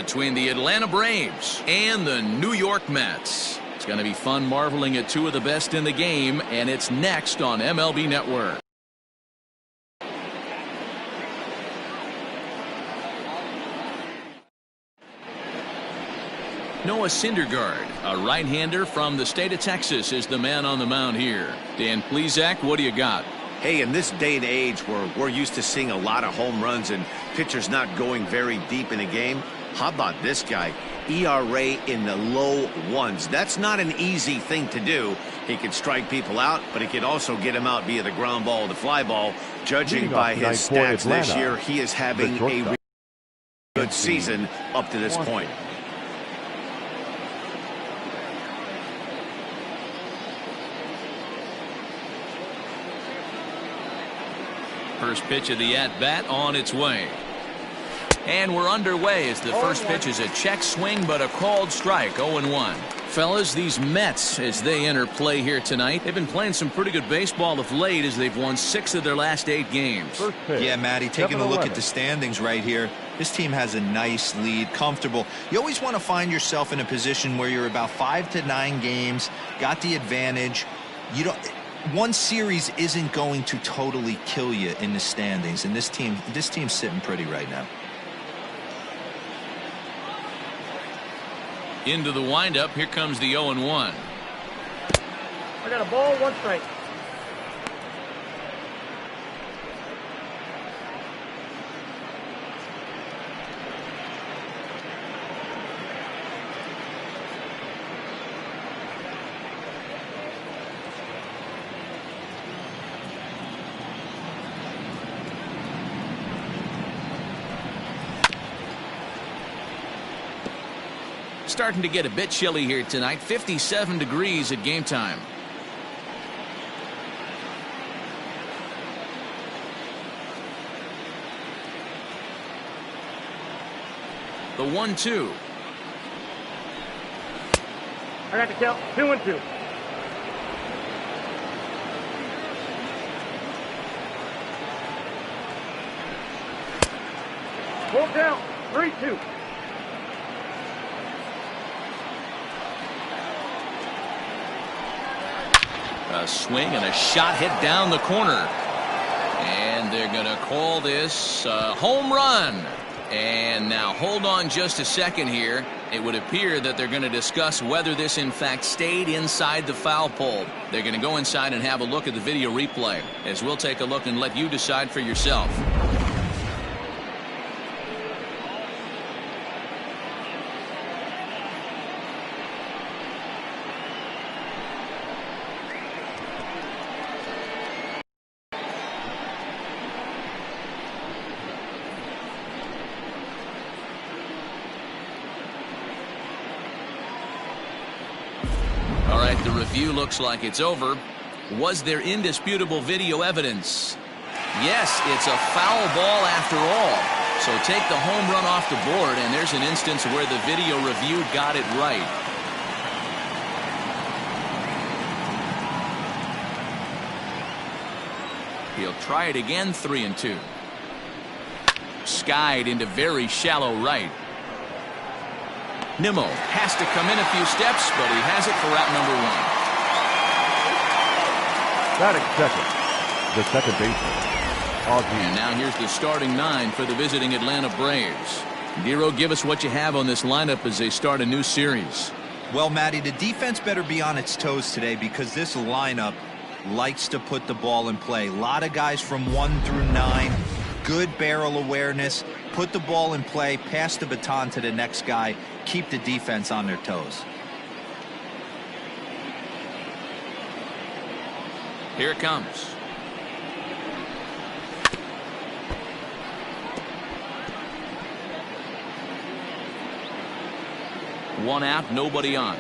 between the Atlanta Braves and the New York Mets. It's going to be fun marveling at two of the best in the game, and it's next on MLB Network. Noah Syndergaard, a right-hander from the state of Texas, is the man on the mound here. Dan Plesac, what do you got? Hey, in this day and age where we're used to seeing a lot of home runs and pitchers not going very deep in a game, how about this guy? ERA in the low ones. That's not an easy thing to do. He can strike people out, but he can also get them out via the ground ball or the fly ball. Judging by his stats this year, he is having a good season up to this point. First pitch of the at-bat on its way. And we're underway as the first pitch is a check swing, but a called strike, 0-1. Fellas, these Mets, as they enter play here tonight, they've been playing some pretty good baseball of late as they've won 6 of their last 8 games. Yeah, Matty, taking a look at the standings right here, this team has a nice lead, comfortable. You always want to find yourself in a position where you're about 5 to 9 games, got the advantage. You don't... One series isn't going to totally kill you in the standings, and this team's sitting pretty right now. Into the windup, here comes the 0-1. I got a ball, 1 strike. Starting to get a bit chilly here tonight. 57 degrees at game time. The 1-2. I got the count, 2-2. Full count, 3-2. A swing and a shot hit down the corner. And they're going to call this a home run. And now hold on just a second here. It would appear that they're going to discuss whether this in fact stayed inside the foul pole. They're going to go inside and have a look at the video replay, as we'll take a look and let you decide for yourself. The review looks like it's over. Was there indisputable video evidence? Yes, it's a foul ball after all. So take the home run off the board, and there's an instance where the video review got it right. He'll try it again, 3-2. Skied into very shallow right. Nimmo has to come in a few steps, but he has it for out number 1. Batting second, the second baseman. And now here's the starting 9 for the visiting Atlanta Braves. Nero, give us what you have on this lineup as they start a new series. Well, Matty, the defense better be on its toes today because this lineup likes to put the ball in play. A lot of guys from 1 through 9, good barrel awareness, put the ball in play, pass the baton to the next guy, keep the defense on their toes. Here it comes. One out, nobody on.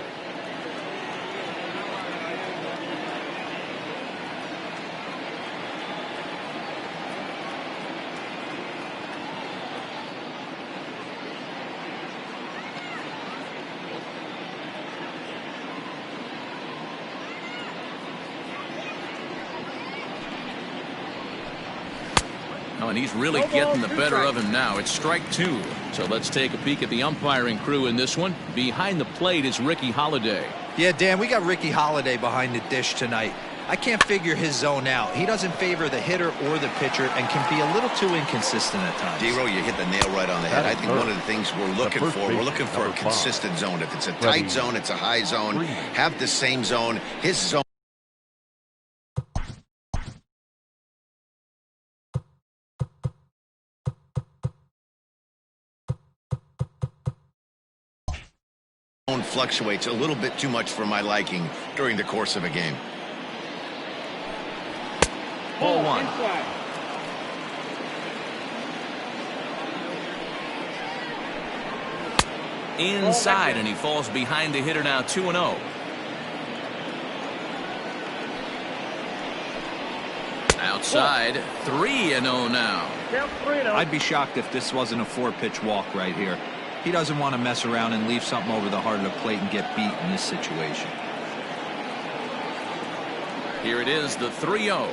Oh, and he's really getting the better of him now. It's strike 2. So let's take a peek at the umpiring crew in this one. Behind the plate is Ricky Holiday. Yeah, Dan, we got Ricky Holiday behind the dish tonight. I can't figure his zone out. He doesn't favor the hitter or the pitcher and can be a little too inconsistent at times. D-Row, you hit the nail right on the head. I think one of the things we're looking for a consistent zone. If it's a tight zone, it's a high zone. Have the same zone. His zone. Fluctuates a little bit too much for my liking during the course of a game. Ball 1. Inside, and he falls behind the hitter now, 2-0. Outside, 3-0 now. Count 3-0. I'd be shocked if this wasn't a 4-pitch walk right here. He doesn't want to mess around and leave something over the heart of the plate and get beat in this situation. Here it is, the 3-0.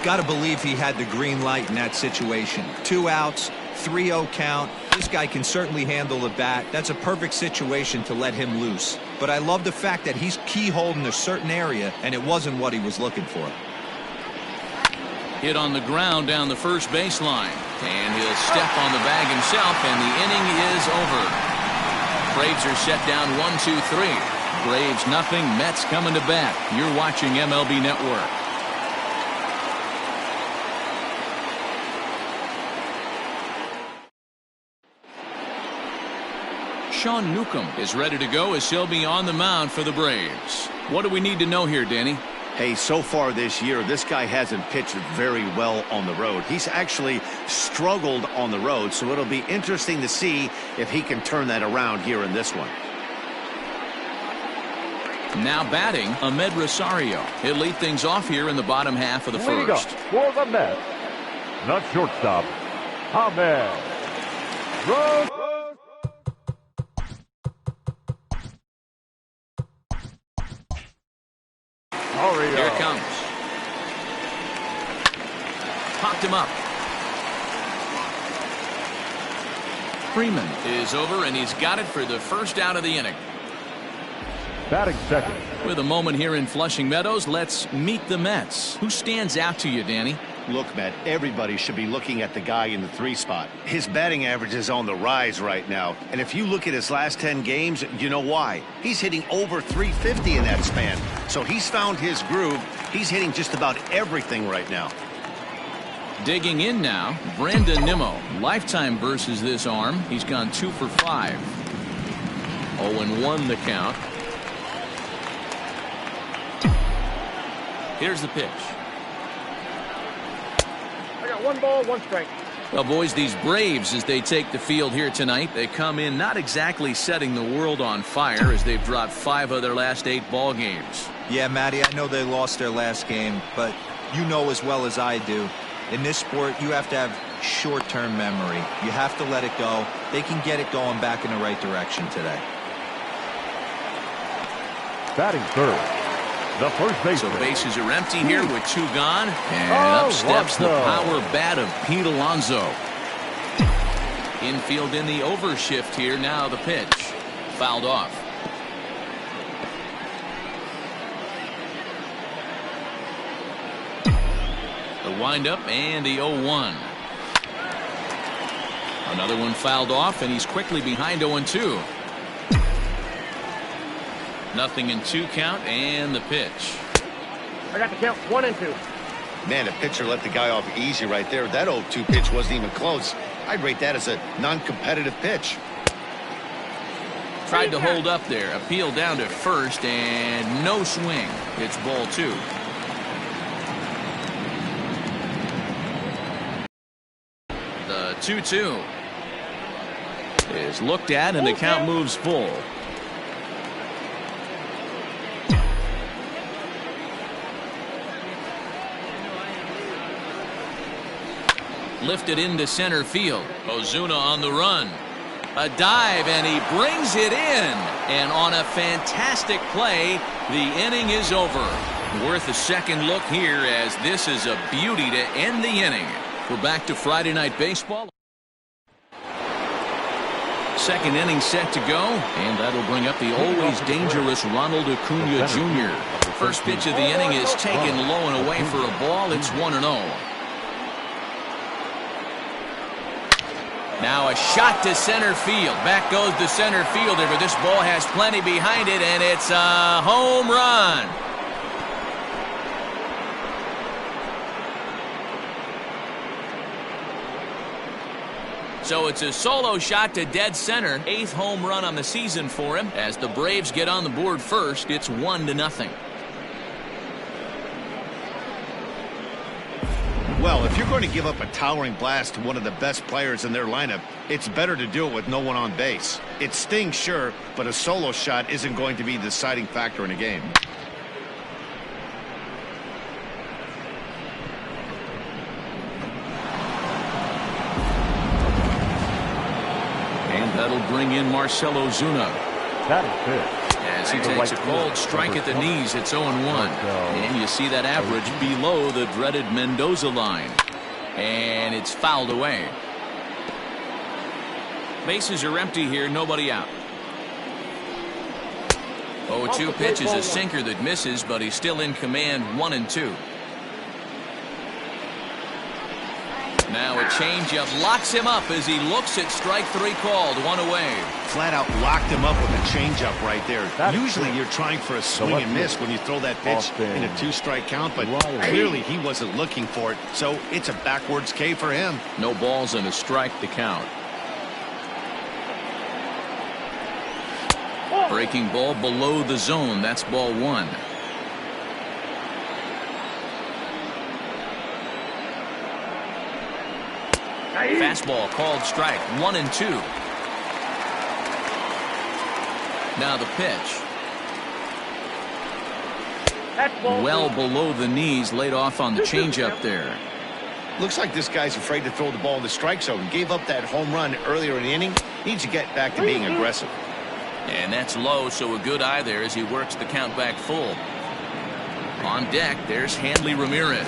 Got to believe he had the green light in that situation. 2 outs, 3-0 count. This guy can certainly handle the bat. That's a perfect situation to let him loose. But I love the fact that he's keyholed in a certain area, and it wasn't what he was looking for. Hit on the ground down the first baseline. And he'll step on the bag himself, and the inning is over. Braves are set down 1-2-3. Braves nothing, Mets coming to bat. You're watching MLB Network. Sean Newcomb is ready to go as he'll be on the mound for the Braves. What do we need to know here, Danny? Hey, so far this year, this guy hasn't pitched very well on the road. He's actually struggled on the road, so it'll be interesting to see if he can turn that around here in this one. Now batting, Ahmed Rosario. He'll lead things off here in the bottom half of the first. For the Mets, the shortstop, Ahmed Rosario. Here it comes. Popped him up. Freeman is over, and he's got it for the first out of the inning. Batting second. With a moment here in Flushing Meadows, let's meet the Mets. Who stands out to you, Danny? Look, Matt, everybody should be looking at the guy in the 3 spot. His batting average is on the rise right now. And if you look at his last 10 games, you know why. He's hitting over 350 in that span. So he's found his groove. He's hitting just about everything right now. Digging in now, Brandon Nimmo. Lifetime versus this arm. He's gone 2 for 5. 0-1 the count. Here's the pitch. I got 1 ball, 1 strike. Well, boys, these Braves, as they take the field here tonight, they come in not exactly setting the world on fire as they've dropped 5 of their last 8 ball games. Yeah, Matty, I know they lost their last game, but you know as well as I do, in this sport, you have to have short-term memory. You have to let it go. They can get it going back in the right direction today. Batting third, the first baseman. So bases are empty here with 2 gone. And up steps the power bat of Pete Alonso. Infield in the overshift here. Now the pitch. Fouled off. The windup and the 0-1. Another one fouled off, and he's quickly behind 0-2. Nothing in 2 count, and the pitch. I got the count 1 and 2. Man, the pitcher let the guy off easy right there. That 0-2 pitch wasn't even close. I'd rate that as a non-competitive pitch. Tried to hold up there. Appeal down to first, and no swing. It's ball 2. The 2-2 is looked at, and the count moves full. Lifted into center field. Ozuna on the run. A dive, and he brings it in. And on a fantastic play, the inning is over. Worth a second look here, as this is a beauty to end the inning. We're back to Friday Night Baseball. Second inning set to go, and that'll bring up the always dangerous Ronald Acuna Jr. First pitch of the inning is taken low and away for a ball. It's 1-0. Now a shot to center field. Back goes the center fielder, but this ball has plenty behind it, and it's a home run. So it's a solo shot to dead center. 8th home run on the season for him. As the Braves get on the board first, it's 1-0. Well, if you're going to give up a towering blast to one of the best players in their lineup, it's better to do it with no one on base. It stings, sure, but a solo shot isn't going to be the deciding factor in a game. And that'll bring in Marcell Ozuna. That is it. As he takes a cold strike at the knees, it's 0-1. And you see that average below the dreaded Mendoza line. And it's fouled away. Bases are empty here, nobody out. 0-2 pitch is a sinker that misses, but he's still in command. 1-2. Now a changeup locks him up as he looks at strike 3 called. 1 away. Flat out locked him up with a changeup right there. Usually you're trying for a swing and miss when you throw that pitch in a 2-strike count, but clearly he wasn't looking for it, so it's a backwards K for him. No balls and a strike to count. Breaking ball below the zone. That's ball 1. Fastball called strike. 1-2. Now the pitch. Well below the knees, laid off on the changeup there. Looks like this guy's afraid to throw the ball in the strike zone. Gave up that home run earlier in the inning. Needs to get back to being aggressive. And that's low, so a good eye there as he works the count back full. On deck, there's Hanley Ramirez.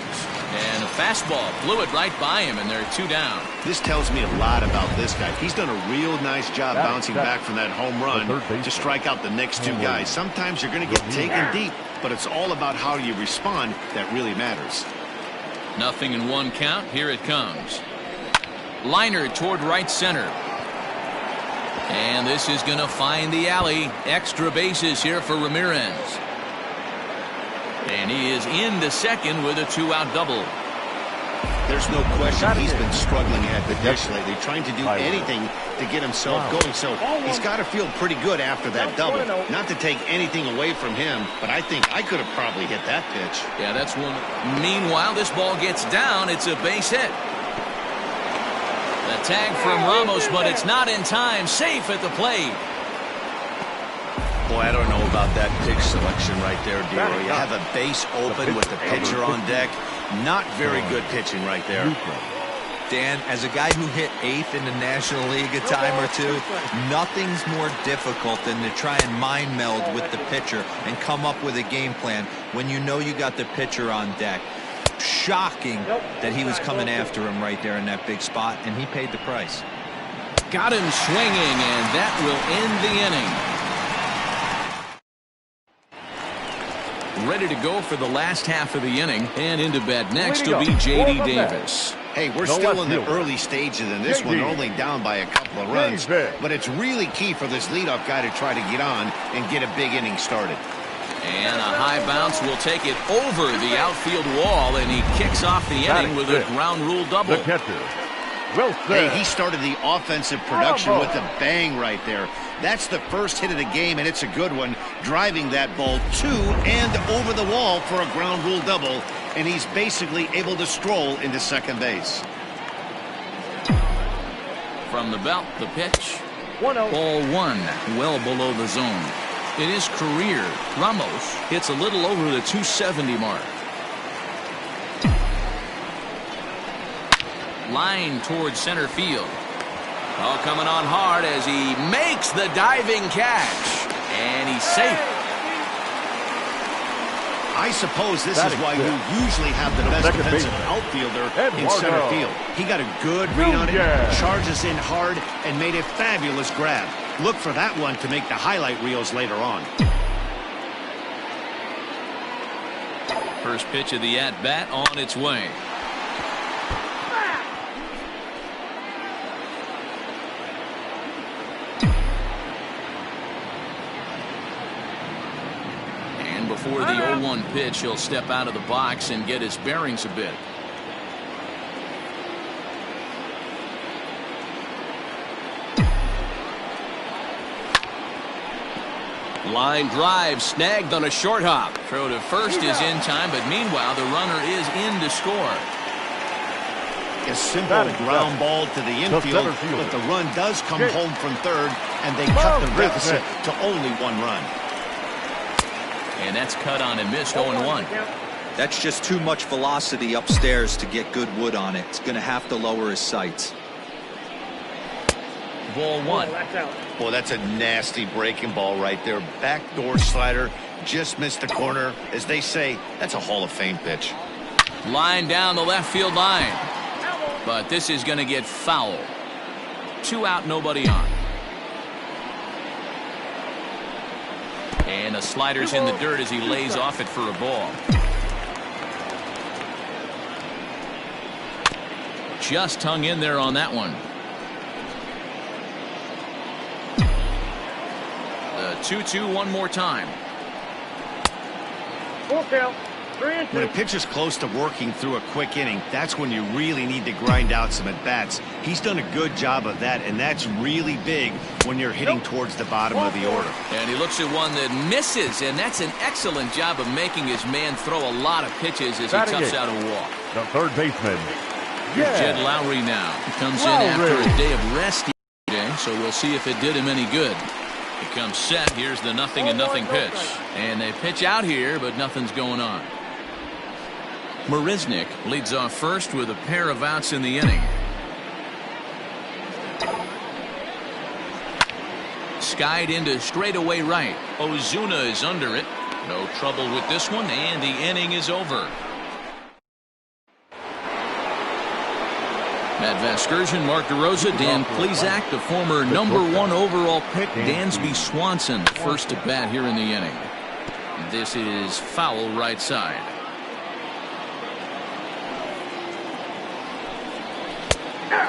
And a fastball blew it right by him, and they're 2 down. This tells me a lot about this guy. He's done a real nice job bouncing back from that home run to strike out the next 2 guys. Sometimes you're going to get taken deep, but it's all about how you respond that really matters. 0-1 count. Here it comes. Liner toward right center. And this is going to find the alley. Extra bases here for Ramirez. And he is into second with a 2-out double. There's no question he's been struggling at the dish lately, trying to do anything to get himself going. So he's got to feel pretty good after that double. Not to take anything away from him, but I think I could have probably hit that pitch. Yeah, that's one. Meanwhile, this ball gets down. It's a base hit. The tag from Ramos, but it's not in time. Safe at the plate. Boy, I don't know about that pitch selection right there, Dero. You have a base open with the pitcher on deck. Not very good pitching right there. Dan, as a guy who hit 8th in the National League a time or two, nothing's more difficult than to try and mind meld with the pitcher and come up with a game plan when you know you got the pitcher on deck. Shocking that he was coming after him right there in that big spot, and he paid the price. Got him swinging, and that will end the inning. Ready to go for the last half of the inning, and into bat next will be J.D. Davis. Hey, we're still in the early stages in this one. They're only down by a couple of runs, but it's really key for this leadoff guy to try to get on and get a big inning started. And a high bounce will take it over the outfield wall, and he kicks off the inning with a ground rule double. The catcher, Wilson. Hey, he started the offensive production with a bang right there. That's the first hit of the game, and it's a good one, driving that ball to and over the wall for a ground rule double, and he's basically able to stroll into second base. From the belt, the pitch. 1-0. Ball 1, well below the zone. In his career, Ramos hits a little over the 270 mark. Line towards center field. Oh, coming on hard as he makes the diving catch. And he's safe. I suppose this is why you usually have the best second defensive baseman, outfielder in Eduardo center field. He got a good read on it, Nunez. charges in hard, and made a fabulous grab. Look for that one to make the highlight reels later on. First pitch of the at-bat on its way. And before the 0-1 pitch, he'll step out of the box and get his bearings a bit. Line drive snagged on a short hop. Throw to first is in time, but meanwhile the runner is in to score. A simple ground ball to the infield, but the run does come home from third, and they cut the deficit to only 1 run. And that's cut on and missed 0-1. That's just too much velocity upstairs to get good wood on it. It's going to have to lower his sights. Ball 1. Boy, that's a nasty breaking ball right there. Backdoor slider, just missed the corner. As they say, that's a Hall of Fame pitch. Line down the left field line. But this is going to get foul. 2 out, nobody on. And the slider's in the dirt as he lays off it for a ball. Just hung in there on that one. The 2-2 one more time. Full count. 3-2. When a pitcher's close to working through a quick inning, that's when you really need to grind out some at-bats. He's done a good job of that, and that's really big when you're hitting towards the bottom of the order. And he looks at one that misses, and that's an excellent job of making his man throw a lot of pitches as he toughs out a walk. The third baseman, Jed Lowry now. He comes in after a day of rest yesterday, so we'll see if it did him any good. He comes set. Here's the 0-0 pitch. And they pitch out here, but nothing's going on. Marisnick leads off first with a pair of outs in the inning. Skied into straightaway right. Ozuna is under it. No trouble with this one, and the inning is over. Matt Vasgersian, Mark DeRosa, Dan Plesac, the former #1 overall pick, Dansby Swanson, first at bat here in the inning. This is foul right side.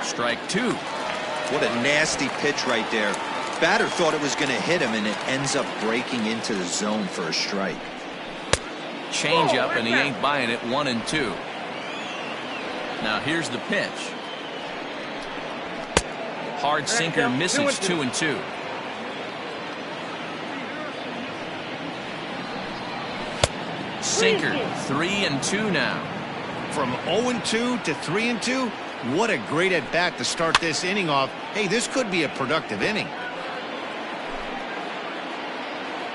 Strike 2. What a nasty pitch right there. Batter thought it was going to hit him, and it ends up breaking into the zone for a strike. Change up, and he ain't buying it. 1-2. Now here's the pitch. Hard sinker misses. 2-2. Sinker. 3-2 now. From 0-2 to 3-2, what a great at-bat to start this inning off. Hey, this could be a productive inning.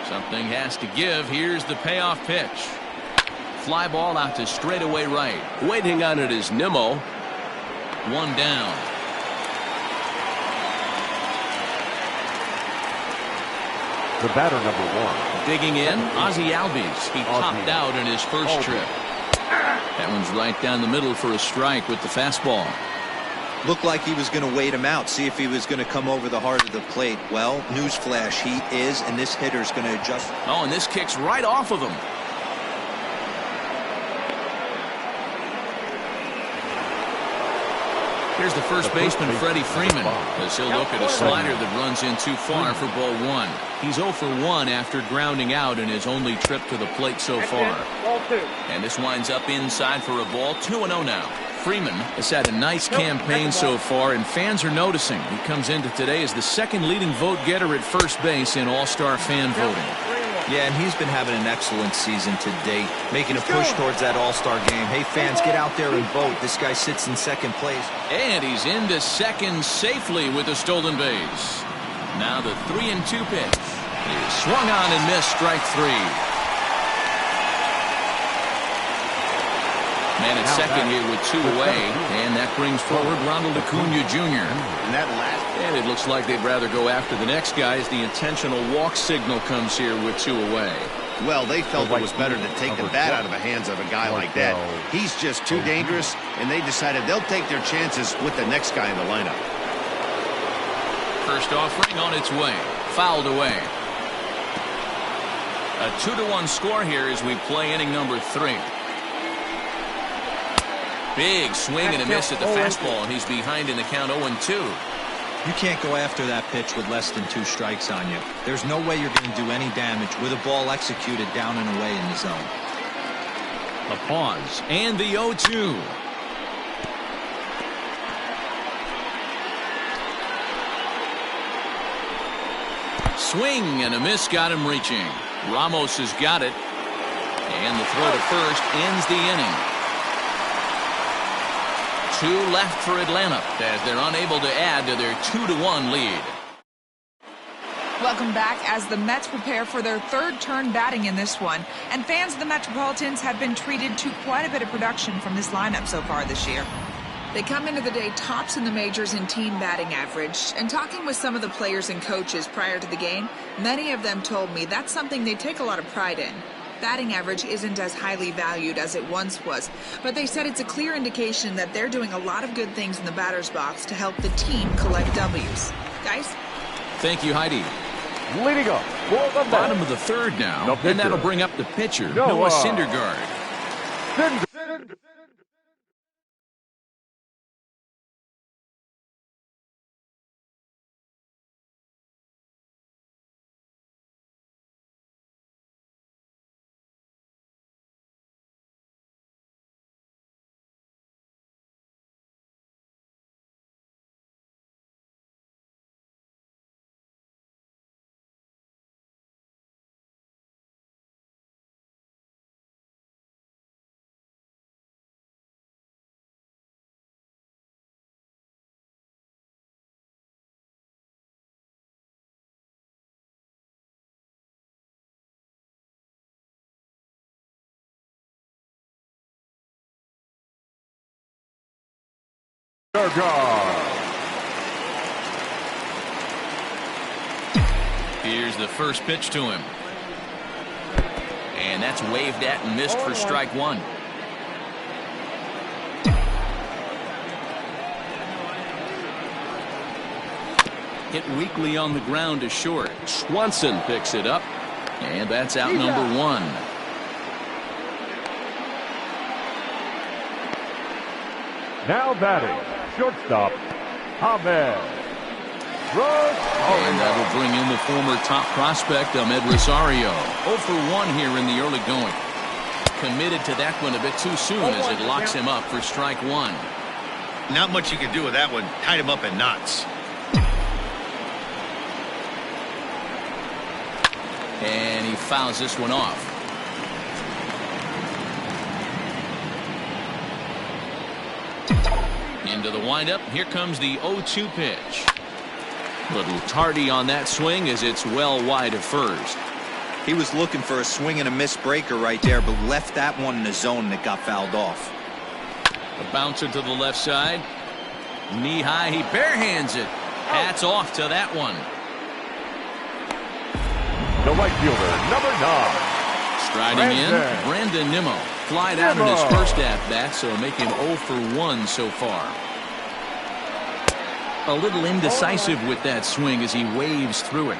Something has to give. Here's the payoff pitch. Fly ball out to straightaway right. Waiting on it is Nimmo. 1 down. the batter #1. Digging in, Ozzie Albies. He topped out in his first trip. That one's right down the middle for a strike with the fastball. Looked like he was going to wait him out, see if he was going to come over the heart of the plate. Well, newsflash, he is, and this hitter's going to adjust. Oh, and this kicks right off of him. Here's the first baseman, Freddie Freeman, as he'll look at a slider that runs in too far for ball 1. He's 0 for 1 after grounding out in his only trip to the plate so far. Ball 2. And this winds up inside for a ball. 2-0 now. Freeman has had a nice campaign so far, and fans are noticing. He comes into today as the second leading vote getter at first base in All-Star fan voting. Yeah, and he's been having an excellent season to date, making a push towards that All-Star game. Hey, fans, get out there and vote. This guy sits in second place. And he's into second safely with a stolen base. Now the 3-2 pitch. He swung on and missed, strike 3. Man at second here with 2 away, and that brings forward Ronald Acuna Jr. And it looks like they'd rather go after the next guy as the intentional walk signal comes here with 2 away. Well, they felt it was better to take the bat out of the hands of a guy like that. He's just too dangerous, and they decided they'll take their chances with the next guy in the lineup. First offering on its way. Fouled away. A 2-1 score here as we play inning number 3. Big swing and a miss at the fastball, and he's behind in the count 0-2. You can't go after that pitch with less than 2 strikes on you. There's no way you're going to do any damage with a ball executed down and away in the zone. A pause, and the 0-2. Swing and a miss got him reaching. Ramos has got it. And the throw to first ends the inning. 2 left for Atlanta as they're unable to add to their 2-1 lead. Welcome back as the Mets prepare for their 3rd turn batting in this one. And fans of the Metropolitans have been treated to quite a bit of production from this lineup so far this year. They come into the day tops in the majors in team batting average. And talking with some of the players and coaches prior to the game, many of them told me that's something they take a lot of pride in. Batting average isn't as highly valued as it once was, but they said it's a clear indication that they're doing a lot of good things in the batter's box to help the team collect W's. Guys? Thank you, Heidi. Leading up for the Bottom of the 3rd now, and that'll bring up the pitcher, Noah Syndergaard. Here's the first pitch to him. And that's waved at and missed for strike 1. Hit weakly on the ground to short. Swanson picks it up. And that's out number 1. Now batting, shortstop, Ahmed Rosario. And that'll bring in the former top prospect, Ahmed Rosario. 0 for 1 here in the early going. Committed to that one a bit too soon as it locks him up for strike 1. Not much you can do with that one. Tied him up in knots. And he fouls this one off. Into the windup. Here comes the 0-2 pitch. Little tardy on that swing as it's well wide of first. He was looking for a swing and a miss breaker right there, but left that one in the zone that got fouled off. A bouncer to the left side. Knee high. He barehands it. Hats off to that one. The right fielder, number 9. Striding in, Brandon Nimmo. Flied out in his first at-bat, so make him 0 for 1 so far. A little indecisive with that swing as he waves through it.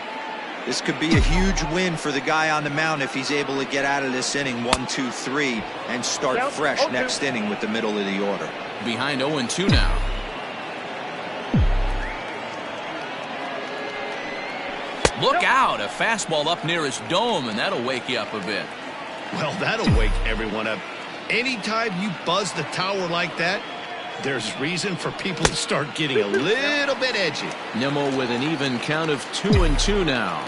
This could be a huge win for the guy on the mound if he's able to get out of this inning 1, 2, 3 and start fresh next inning with the middle of the order. Behind 0-2 now. Look out, a fastball up near his dome, and that'll wake you up a bit. Well, that'll wake everyone up. Anytime you buzz the tower like that, there's reason for people to start getting a little bit edgy. Nimmo with an even count of 2-2 now.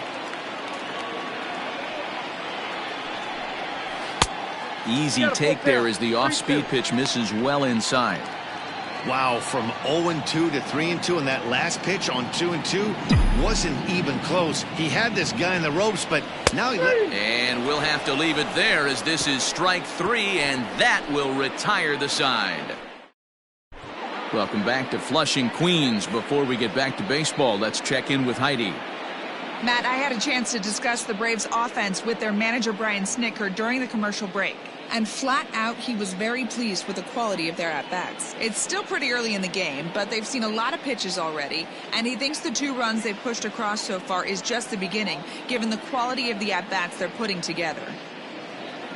Easy take there as the off-speed pitch misses well inside. Wow, from 0-2 to 3-2 in that last pitch on 2-2 wasn't even close. He had this guy in the ropes, but now he and we'll have to leave it there as this is strike 3, and that will retire the side. Welcome back to Flushing, Queens. Before we get back to baseball, let's check in with Heidi. Matt, I had a chance to discuss the Braves' offense with their manager Brian Snitker during the commercial break. And flat out, he was very pleased with the quality of their at-bats. It's still pretty early in the game, but they've seen a lot of pitches already, and he thinks the 2 runs they've pushed across so far is just the beginning, given the quality of the at-bats they're putting together.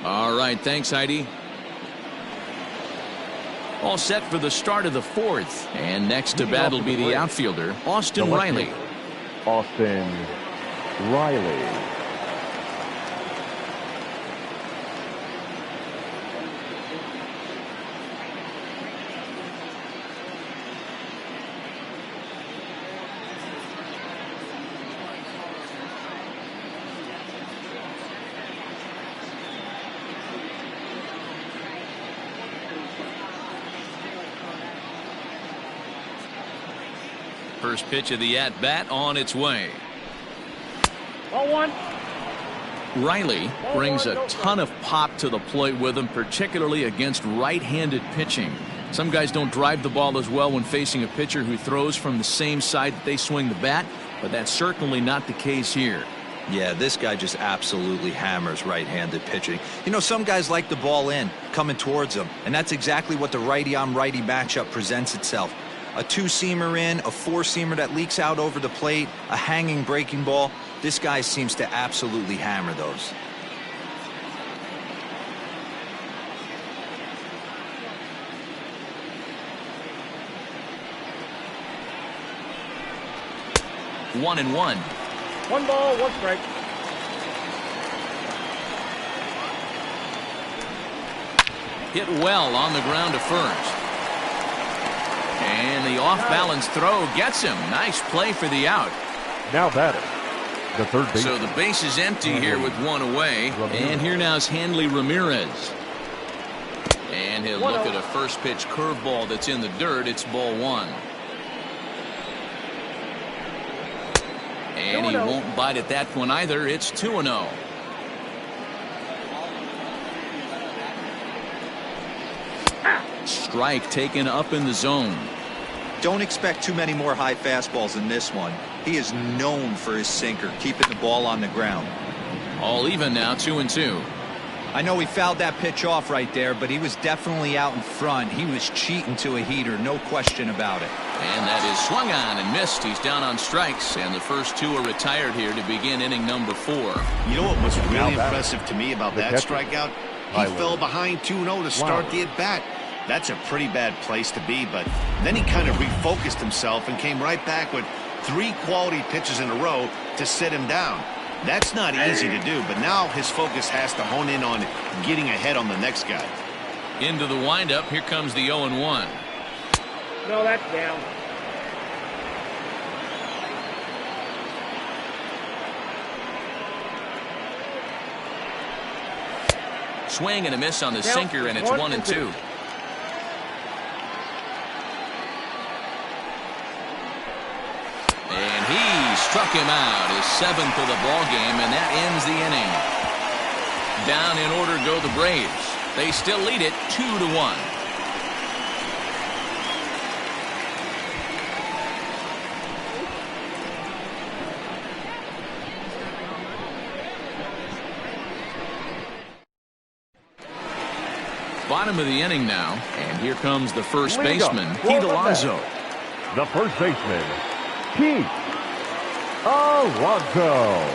All right, thanks, Heidi. All set for the start of the 4th, and next to bat will be the outfielder, Austin Riley. Austin Riley. First pitch of the at-bat on its way. Ball 1. Riley brings a ton of pop to the plate with him, particularly against right-handed pitching. Some guys don't drive the ball as well when facing a pitcher who throws from the same side that they swing the bat, but that's certainly not the case here. Yeah, this guy just absolutely hammers right-handed pitching. You know, some guys like the ball in, coming towards them, and that's exactly what the righty-on-righty matchup presents itself. A 2-seamer in, a 4-seamer that leaks out over the plate, a hanging breaking ball. This guy seems to absolutely hammer those. One and one. 1 ball, 1 strike. Hit well on the ground to first. And the off-balance throw gets him. Nice play for the out. Now batting, the third base. So the base is empty here with 1 away. And here now is Hanley Ramirez. And he'll look at a first pitch curveball that's in the dirt. It's ball 1. And he won't bite at that one either. It's 2-0. Strike taken up in the zone. Don't expect too many more high fastballs in this one. He is known for his sinker, keeping the ball on the ground. All even now, 2-2. I know he fouled that pitch off right there, but he was definitely out in front. He was cheating to a heater, no question about it. And that is swung on and missed. He's down on strikes, and the first 2 are retired here to begin inning number 4. You know what was really impressive to me about that strikeout? He fell behind 2-0 to start the at-bat. That's a pretty bad place to be, but then he kind of refocused himself and came right back with 3 quality pitches in a row to sit him down. That's not easy to do, but now his focus has to hone in on getting ahead on the next guy. Into the windup, here comes the 0-1. No, that's down. Swing and a miss on the sinker, and it's 1-2. And he struck him out, his 7th of the ball game, and that ends the inning. Down in order go the Braves. They still lead it 2-1. Bottom of the inning now, and here comes the first baseman, Pete Alonso. The first baseman, Pete Alonso.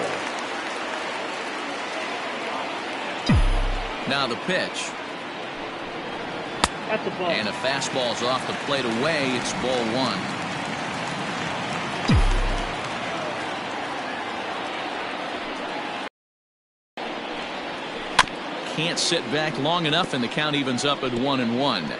Now the pitch. That's a ball. And a fastball's off the plate away. It's ball 1. Can't sit back long enough, and the count evens up at 1-1.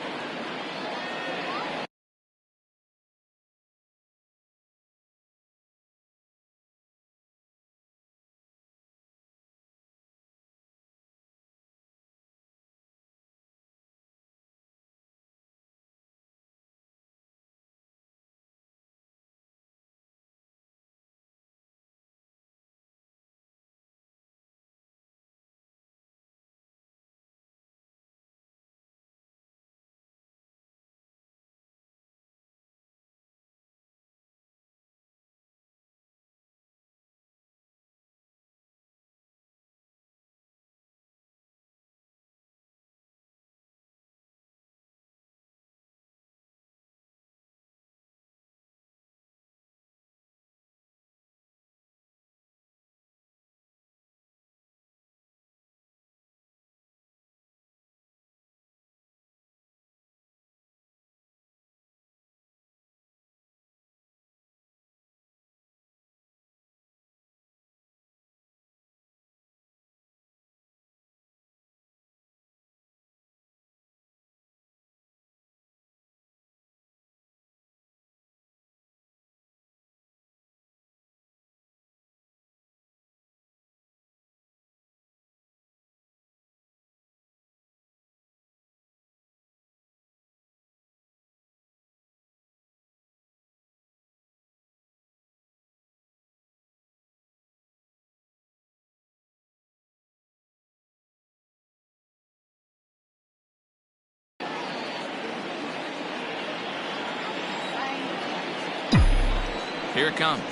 Here it comes.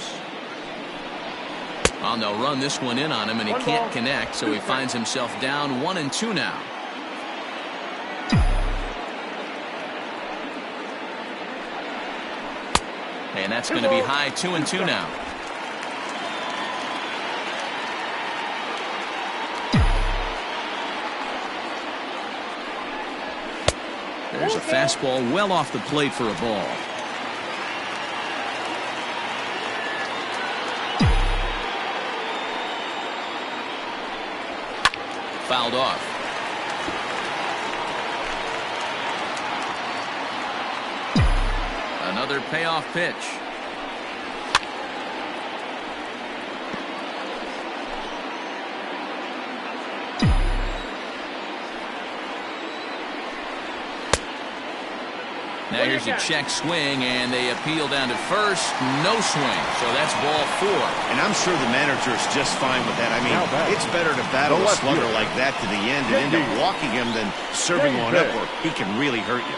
Well, they'll run this one in on him, and he can't connect, so he finds himself down 1-2 now. And that's going to be high 2-2 now. There's a fastball well off the plate for a ball. Fouled off. Another payoff pitch. Now here's a check swing, and they appeal down to first. No swing, so that's ball 4. And I'm sure the manager's just fine with that. I mean, it's better to battle a slugger like that to the end and end up walking him than serving one up where he can really hurt you.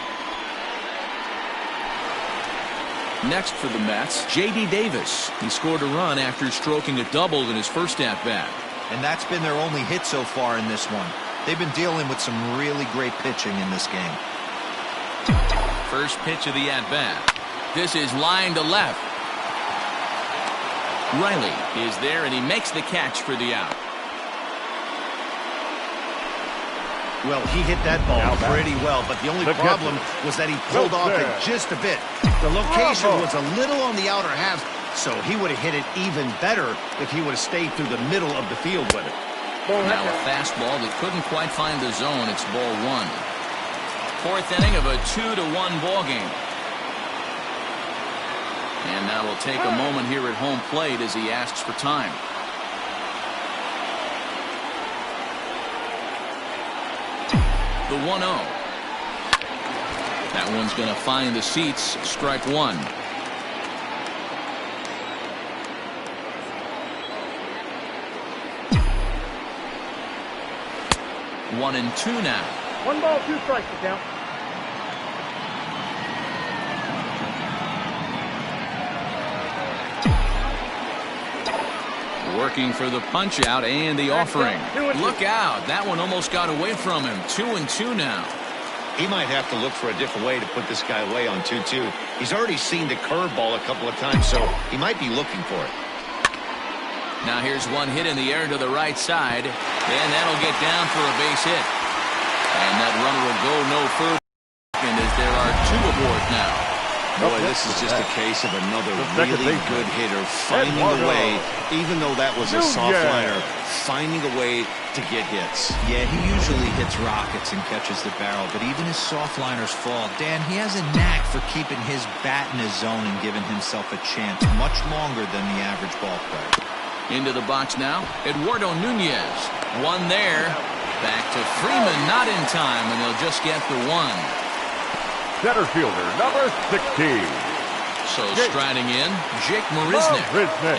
Next for the Mets, J.D. Davis. He scored a run after stroking a double in his first at-bat. And that's been their only hit so far in this one. They've been dealing with some really great pitching in this game. First pitch of the at-bat. This is line to left. Riley is there, and he makes the catch for the out. Well, he hit that ball pretty well, but the only problem was that he pulled off it just a bit. The location was a little on the outer half, so he would have hit it even better if he would have stayed through the middle of the field with it. Now a fastball that couldn't quite find the zone. It's ball 1. Fourth inning of a 2-1 ball game. And now we'll take a moment here at home plate as he asks for time. The 1-0. That one's going to find the seats. Strike 1. One and 2 now. 1 ball, 2 strikes to count. Working for the punch out and the offering. Look out. That one almost got away from him. 2-2 now. He might have to look for a different way to put this guy away on 2-2. He's already seen the curveball a couple of times, so he might be looking for it. Now here's one hit in the air to the right side, and that'll get down for a base hit. And that runner will go no further, and as there are 2 aboard now. Boy, this is just a case of another really good hitter finding a way, even though that was a soft liner, finding a way to get hits. Yeah, he usually hits rockets and catches the barrel, but even his soft liners fall. Dan, he has a knack for keeping his bat in his zone and giving himself a chance much longer than the average ball player. Into the box now, Eduardo Nunez. One there. Back to Freeman, not in time, and they'll just get the 1. Center fielder, number 16. So striding in, Jake Marisnick,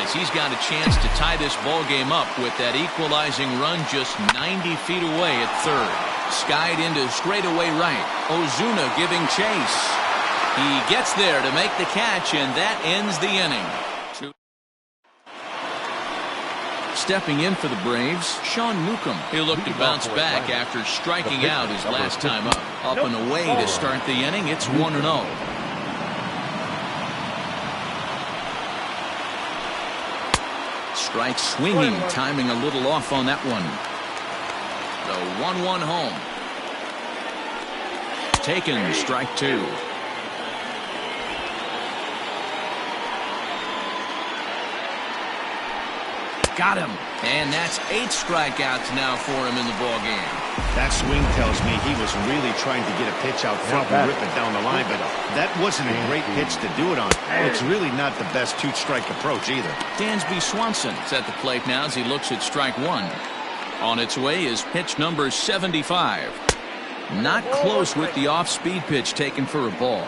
as he's got a chance to tie this ball game up with that equalizing run just 90 feet away at third. Skied into straightaway right. Ozuna giving chase. He gets there to make the catch, and that ends the inning. Stepping in for the Braves, Sean Newcomb. He'll look to bounce back after striking out his last time up. Up and away to start the inning. It's 1-0. Strike swinging, timing a little off on that one. The 1-1 home. Taken, strike 2. Got him. And that's 8 strikeouts now for him in the ball game. That swing tells me he was really trying to get a pitch out front and rip it down the line, but that wasn't a great pitch to do it on. It's really not the best 2-strike approach either. Dansby Swanson is at the plate now as he looks at strike 1. On its way is pitch number 75. Not close with the off-speed pitch taken for a ball.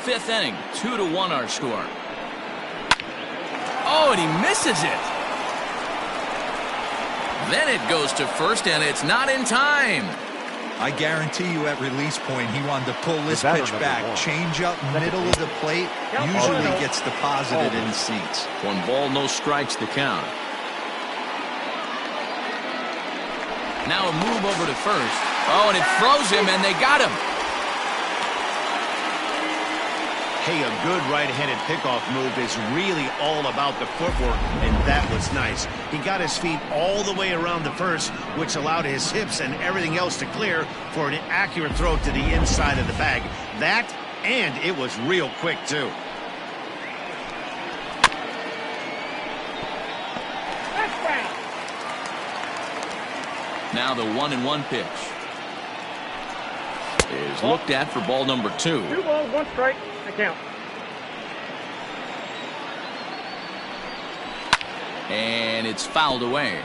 5th inning, 2-1 our score. Oh, and he misses it. Then it goes to first, and it's not in time. I guarantee you at release point he wanted to pull this pitch back. Change up middle of the plate usually gets deposited in the seats. 1 ball, no strikes the count. Now a move over to first. Oh, and it throws him, and they got him. Hey, a good right-handed pickoff move is really all about the footwork, and that was nice. He got his feet all the way around the first, which allowed his hips and everything else to clear for an accurate throw to the inside of the bag. That, and it was real quick, too. Now the 1-1 pitch is looked at for ball number 2. 2 balls, 1 strike. The count. And it's fouled away.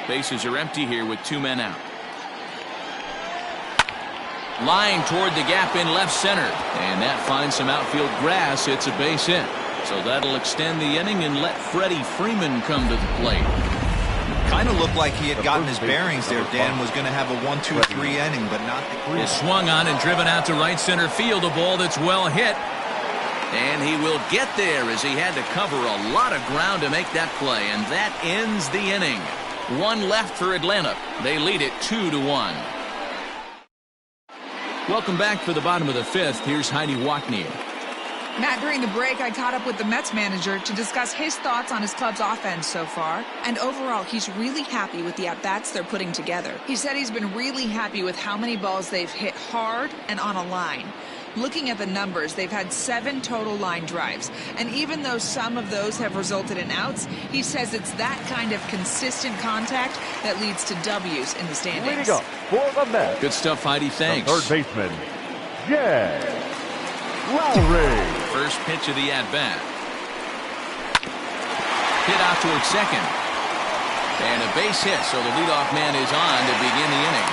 Bases are empty here with 2 men out. Line toward the gap in left center. And that finds some outfield grass. It's a base hit. So that'll extend the inning and let Freddie Freeman come to the plate. Kind of looked like he had gotten his bearings there. Dan was going to have a 1-2-3 inning, but not the Is swung on and driven out to right center field. A ball that's well hit. And he will get there as he had to cover a lot of ground to make that play. And that ends the inning. 1 left for Atlanta. They lead it 2-1. Welcome back for the bottom of the 5th. Here's Heidi Watney. Matt, during the break, I caught up with the Mets manager to discuss his thoughts on his club's offense so far. And overall, he's really happy with the at-bats they're putting together. He said he's been really happy with how many balls they've hit hard and on a line. Looking at the numbers, they've had 7 total line drives. And even though some of those have resulted in outs, he says it's that kind of consistent contact that leads to W's in the standings. Leading up for the Mets, Good stuff, Heidi. Thanks. the third baseman, Jay Lowrie. First pitch of the at-bat. Hit out towards second. And a base hit, so the leadoff man is on to begin the inning.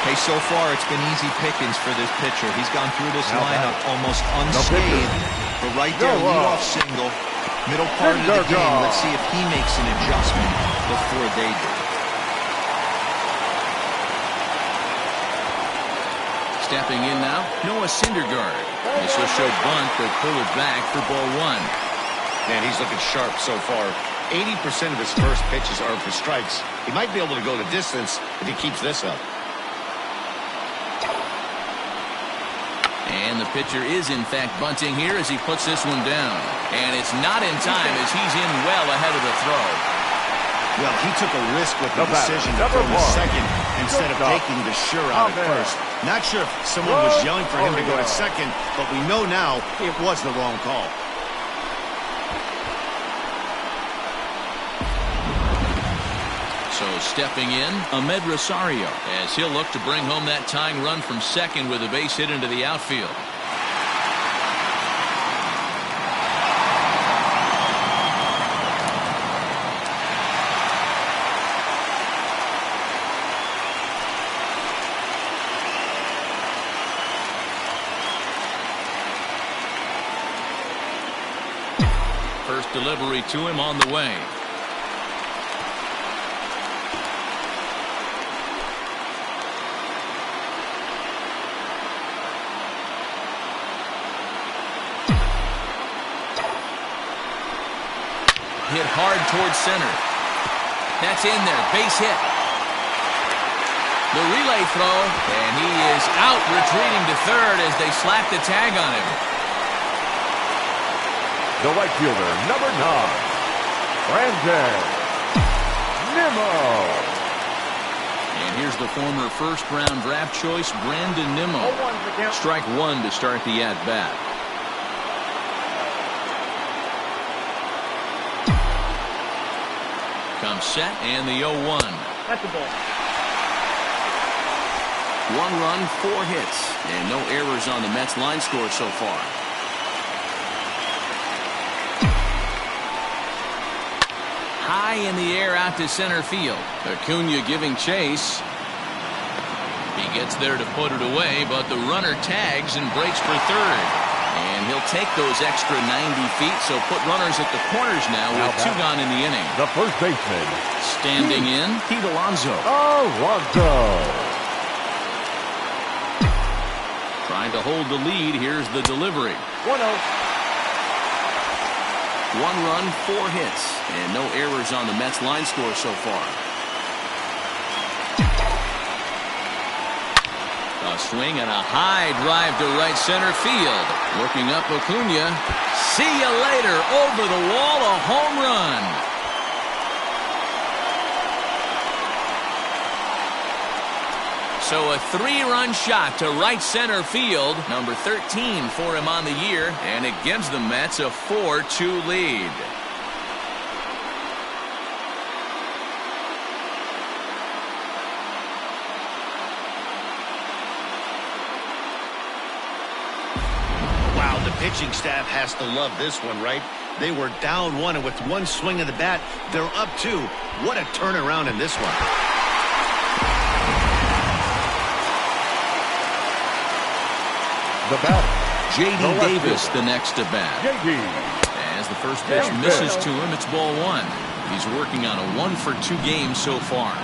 Hey, so far it's been easy pickings for this pitcher. He's gone through this lineup almost unscathed. But right there, leadoff single, middle part of the game. Let's see if he makes an adjustment before they do. Stepping in now, Noah Syndergaard. This will show bunt, but pull it back for ball 1. Man, he's looking sharp so far. 80% of his first pitches are for strikes. He might be able to go the distance if he keeps this up. And the pitcher is, in fact, bunting here as he puts this one down. And it's not in time as he's in well ahead of the throw. Well, he took a risk with the decision to throw to second instead of taking the sure out at first. Not sure if someone was yelling for him to go to second, but we know now it was the wrong call. So stepping in, Ahmed Rosario, as he'll look to bring home that tying run from second with a base hit into the outfield. First delivery to him on the way. Hit hard towards center. That's in there. Base hit. The relay throw, and he is out, retreating to third as they slap the tag on him. The right fielder, number 9, Brandon Nimmo. And here's the former first-round draft choice, Brandon Nimmo. 0-1 the count. Strike 1 to start the at-bat. Comes set, and the 0-1. That's the ball. 1 run, 4 hits, and no errors on the Mets line score so far. High in the air out to center field. Acuna giving chase. He gets there to put it away, but the runner tags and breaks for third. And he'll take those extra 90 feet, so put runners at the corners now with 2 gone in the inning. The first baseman. Standing in, Pete Alonso. Trying to hold the lead. Here's the delivery. 1-0. 1 run, 4 hits, and no errors on the Mets line score so far. A swing and a high drive to right center field. Looking up Acuna. See you later. Over the wall, a home run. So a 3-run shot to right center field. Number 13 for him on the year. And it gives the Mets a 4-2 lead. Wow, the pitching staff has to love this one, right? They were down 1, and with 1 swing of the bat, they're up 2. What a turnaround in this one. The bat. J.D. Davis the next to bat. J.D. As the first pitch misses to him, it's ball 1. He's working on a 1-for-2 game so far.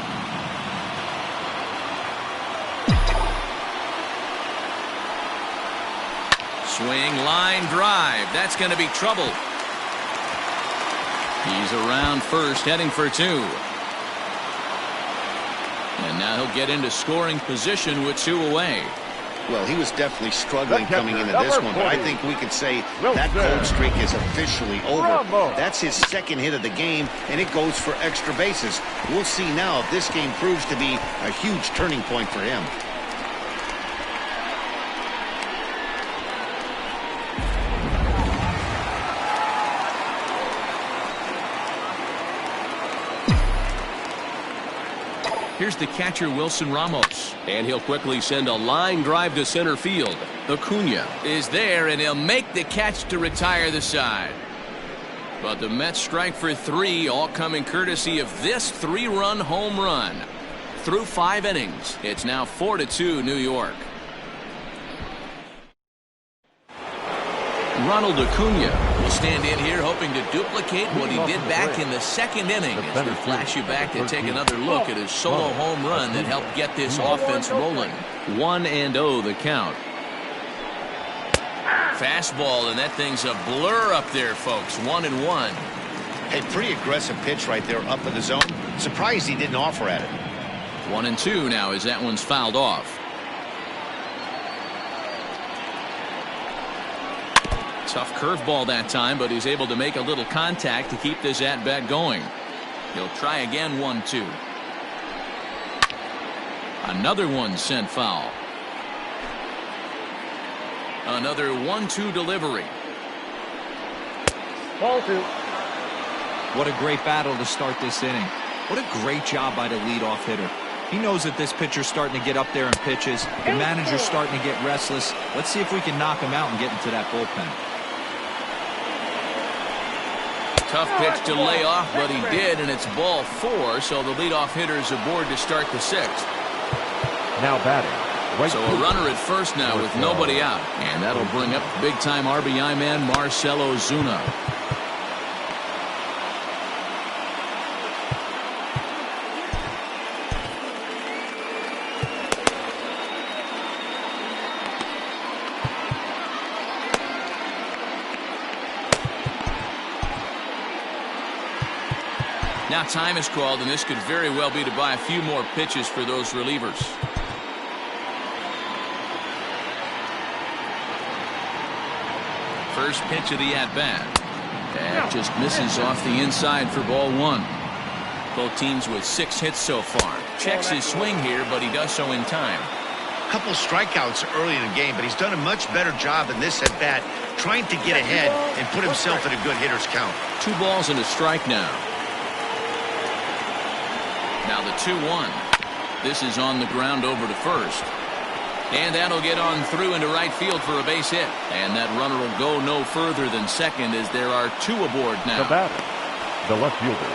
Swing, line drive. That's going to be trouble. He's around first, heading for 2. And now he'll get into scoring position with 2 away. Well, he was definitely struggling coming into this one, but I think we could say that cold streak is officially over. That's his 2nd hit of the game, and it goes for extra bases. We'll see now if this game proves to be a huge turning point for him. Here's the catcher, Wilson Ramos. And he'll quickly send a line drive to center field. Acuna is there, and he'll make the catch to retire the side. But the Mets strike for 3, all coming courtesy of this 3-run home run. Through 5 innings, it's now 4-2 New York. Ronald Acuna will stand in here hoping to duplicate what he did back in the 2nd inning as we flash you back to take another look at his solo home run that helped get this offense rolling. 1-0 the count. Fastball, and that thing's a blur up there, folks. 1-1. Hey, pretty aggressive pitch right there up in the zone. Surprised he didn't offer at it. 1-2 now as that one's fouled off. Tough curveball that time, but he's able to make a little contact to keep this at-bat going. He'll try again. 1-2. Another one sent foul. Another 1-2 delivery. Ball 2. What a great battle to start this inning. What a great job by the leadoff hitter. He knows that this pitcher's starting to get up there in pitches. The manager's starting to get restless. Let's see if we can knock him out and get into that bullpen. Tough pitch to lay off, but he did, and it's ball 4, so the leadoff hitter's aboard to start the 6th. Now batting. Right so a runner at first now with nobody out, and that'll bring up the big-time RBI man Marcell Ozuna. Now time is called, and this could very well be to buy a few more pitches for those relievers. First pitch of the at-bat. That just misses off the inside for ball 1. Both teams with 6 hits so far. Checks his swing here, but he does so in time. Couple strikeouts early in the game, but he's done a much better job in this at-bat trying to get ahead and put himself in a good hitter's count. 2 balls and a strike now. Now the 2-1. This is on the ground over to first. And that'll get on through into right field for a base hit. And that runner will go no further than second as there are 2 aboard now. The batter, the left fielder.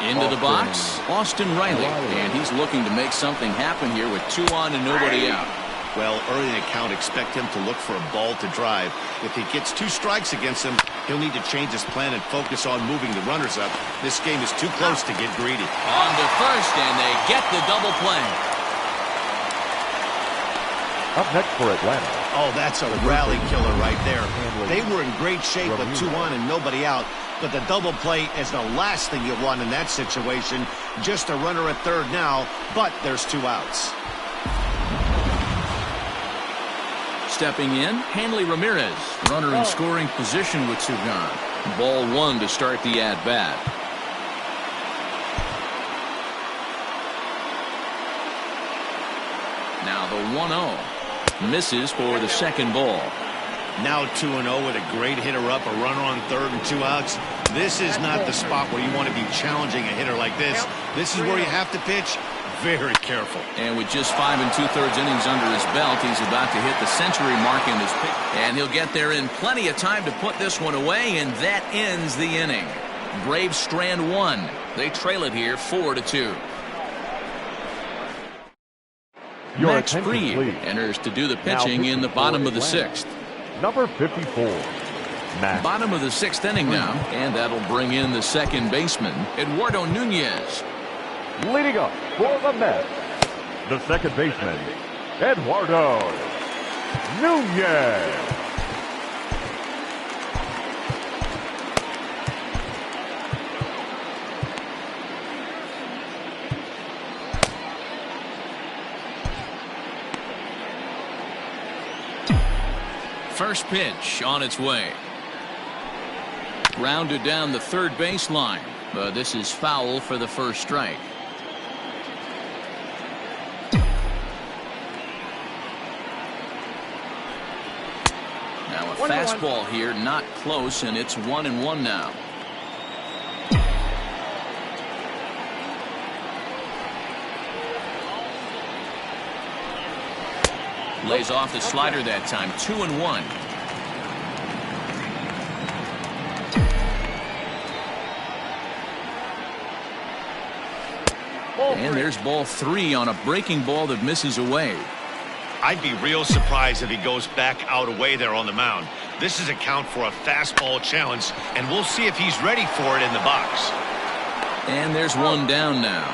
Into the box, Austin Riley. And he's looking to make something happen here with 2 on and nobody out. Well, early in the count, expect him to look for a ball to drive. If he gets 2 strikes against him, he'll need to change his plan and focus on moving the runners up. This game is too close to get greedy. On to first, and they get the double play. Up next for Atlanta. Oh, that's a rally killer right there. They were in great shape with 2 on and nobody out. But the double play is the last thing you want in that situation. Just a runner at third now, but there's 2 outs. Stepping in, Hanley Ramirez. Runner in scoring position with 2 gone. Ball 1 to start the at-bat. Now the 1-0. Misses for the second ball. Now 2-0 with a great hitter up, a runner on third and 2 outs. This is not the spot where you want to be challenging a hitter like this. This is where you have to pitch very careful. And with just 5 2/3 innings under his belt, he's about to hit the century mark in this pick. And he'll get there in plenty of time to put this one away, and that ends the inning. Braves strand 1. They trail it here 4-2. Your Max attention, Fried please. enters to do the pitching in the bottom of the 6th. Number 54. Max. Bottom of the 6th inning now, and that'll bring in the second baseman, Eduardo Nunez. Leading up for the Mets, the second baseman, Eduardo Nunez. First pitch on its way. Grounded down the third baseline, but this is foul for the first strike. Now a fastball here, not close, and it's 1-1 now. Lays off the slider that time. 2-1. And there's ball 3 on a breaking ball that misses away. I'd be real surprised if he goes back out away there on the mound. This is a count for a fastball challenge, and we'll see if he's ready for it in the box. And there's one down now.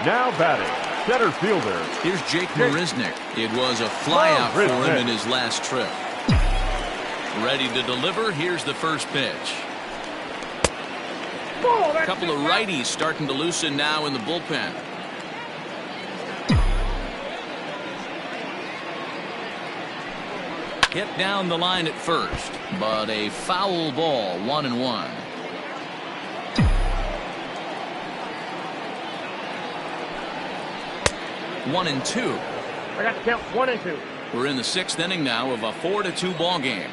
Now batting, center fielder. Here's Jake Marisnick. It was a flyout for him in his last trip. Ready to deliver. Here's the first pitch. A couple of righties starting to loosen now in the bullpen. Hit down the line at first, but a foul ball. 1-1. One and 2. I got to count 1 and 2. We're in the 6th inning now of a 4-2 ball game.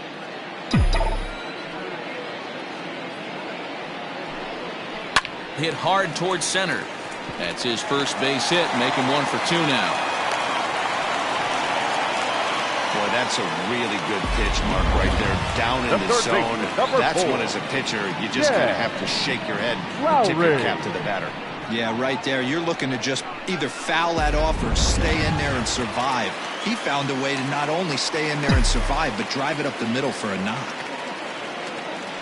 Hit hard towards center. That's his first base hit, making 1 for 2 now. Boy, that's a really good pitch, Mark, right there. Down in the zone. That's one as a pitcher, you just kind of have to shake your head and tip your cap to the batter. Yeah, right there. You're looking to just either foul that off or stay in there and survive. He found a way to not only stay in there and survive, but drive it up the middle for a knock.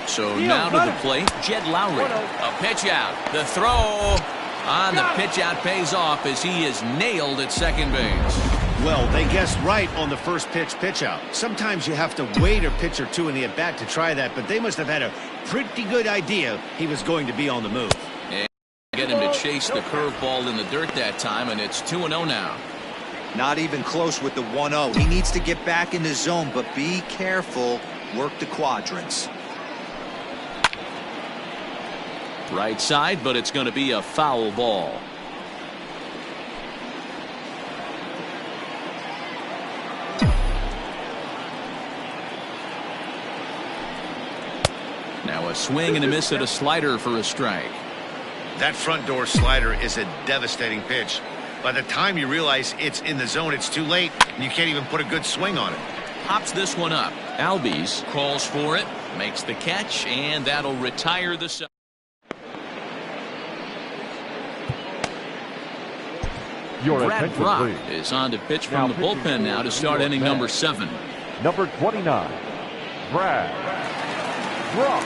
So now to the plate, Jed Lowry. A pitch out. The throw on the pitch out pays off as he is nailed at second base. Well, they guessed right on the first pitch out. Sometimes you have to wait a pitch or two in the at-bat to try that, but they must have had a pretty good idea he was going to be on the move. And get him to chase the curveball in the dirt that time, and it's 2-0 now. Not even close with the 1-0. He needs to get back in the zone, but be careful. Work the quadrants. Right side, but it's going to be a foul ball. Now a swing and a miss at a slider for a strike. That front door slider is a devastating pitch. By the time you realize it's in the zone, it's too late, and you can't even put a good swing on it. Pops this one up. Albies calls for it, makes the catch, and that'll retire the... Your Brad attention, Brock please. is on to pitch Now from the pitching bullpen now to start New York inning Mets. number 7. Number 29, Brad Brock.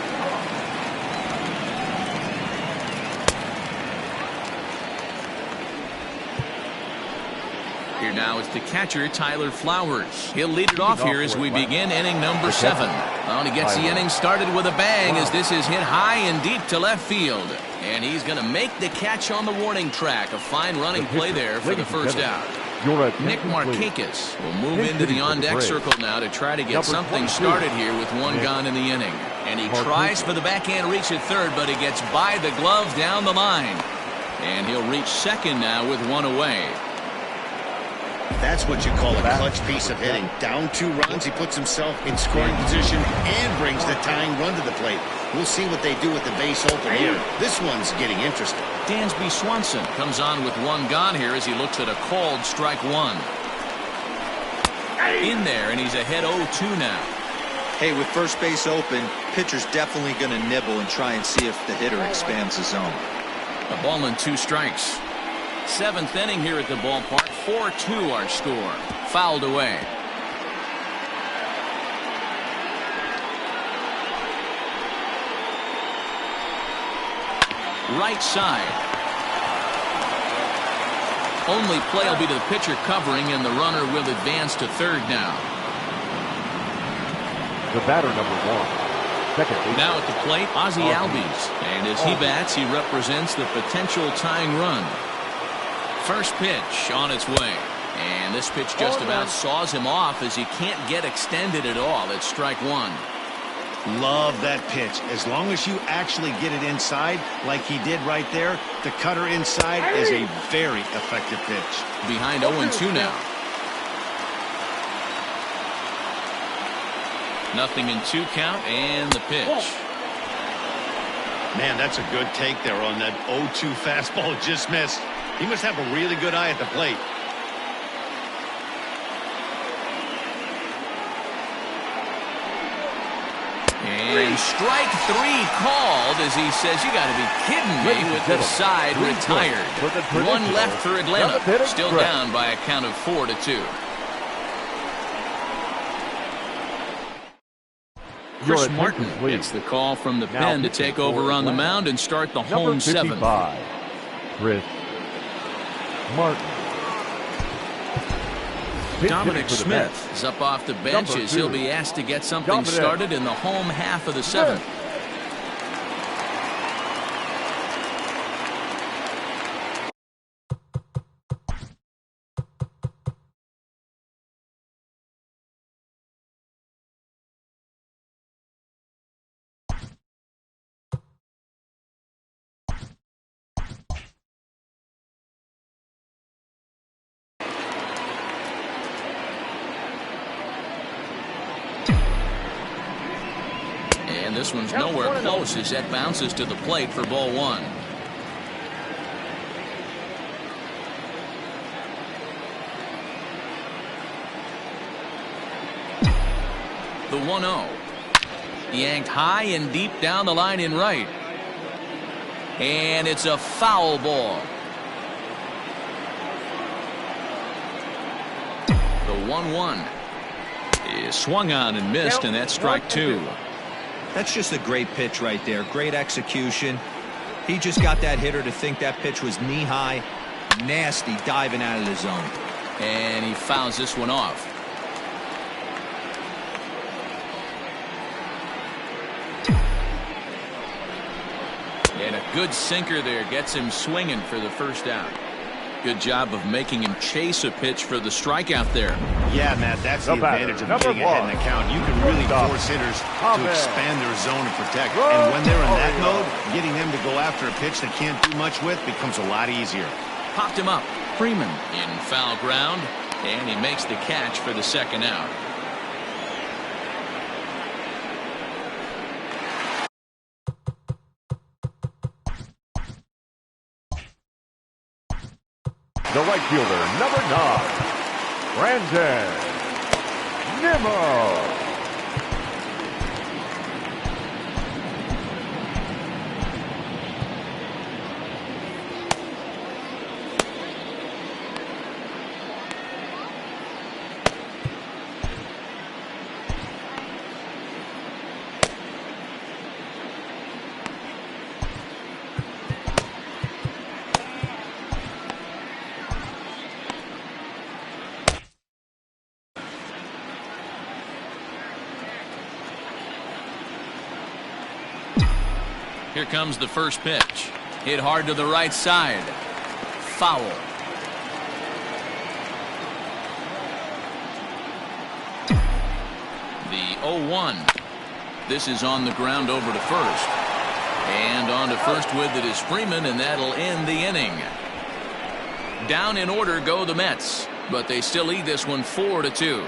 Here now is the catcher, Tyler Flowers. He'll lead it off here as we begin inning number 7. Well, he gets the inning started with a bang as this is hit high and deep to left field. And he's going to make the catch on the warning track. A fine running play there for the first out. Nick Markakis will move into the on-deck circle now to try to get something started here with one gone in the inning. And he tries for the backhand reach at third, but he gets by the glove down the line. And he'll reach second now with one away. That's what you call a clutch piece of hitting. Down 2 runs, he puts himself in scoring position and brings the tying run to the plate. We'll see what they do with the base open here. This one's getting interesting. Dansby Swanson comes on with one gone here as he looks at a called strike 1. In there, and he's ahead 0-2 now. Hey, with first base open, pitcher's definitely going to nibble and try and see if the hitter expands the zone. A ball and 2 strikes. 7th inning here at the ballpark. 4-2 our score. Fouled away. Right side. Only play will be to the pitcher covering, and the runner will advance to third now. The batter, number 1. Second base. Now at the plate, Ozzie Albies. And as he bats, he represents the potential tying run. First pitch on its way. And this pitch just about saws him off as he can't get extended at all. It's strike 1. Love that pitch. As long as you actually get it inside like he did right there, the cutter inside is a very effective pitch. Behind 0-2 now. Nothing in 2 count, and the pitch. Man, that's a good take there on that 0-2 fastball just missed. He must have a really good eye at the plate. And strike 3 called as he says, you got to be kidding me, with the side retired. 1 left for Atlanta. Still down by a count of 4-2. Chris Martin gets the call from the pen to take over on the mound and start the home 7th. Chris Martin. Dominic Smith is up off the bench as he'll be asked to get something started in the home half of the 7th. And this one's nowhere close as that bounces to the plate for ball 1. The 1-0. Yanked high and deep down the line in right. And it's a foul ball. The 1-1 is swung on and missed, and that's strike 2. That's just a great pitch right there. Great execution. He just got that hitter to think that pitch was knee-high. Nasty diving out of the zone. And he fouls this one off. And a good sinker there gets him swinging for the first out. Good job of making him chase a pitch for the strikeout there. Yeah, Matt, that's the advantage of being ahead in the count. You can really force hitters to expand their zone and protect. And when they're in that mode, getting them to go after a pitch they can't do much with becomes a lot easier. Popped him up. Freeman in foul ground, and he makes the catch for the second out. The right fielder, number 9, Brandon Nimmo. Here comes the first pitch. Hit hard to the right side. Foul. The 0-1. This is on the ground over to first. And on to first with it is Freeman, and that'll end the inning. Down in order go the Mets, but they still lead this one 4-2.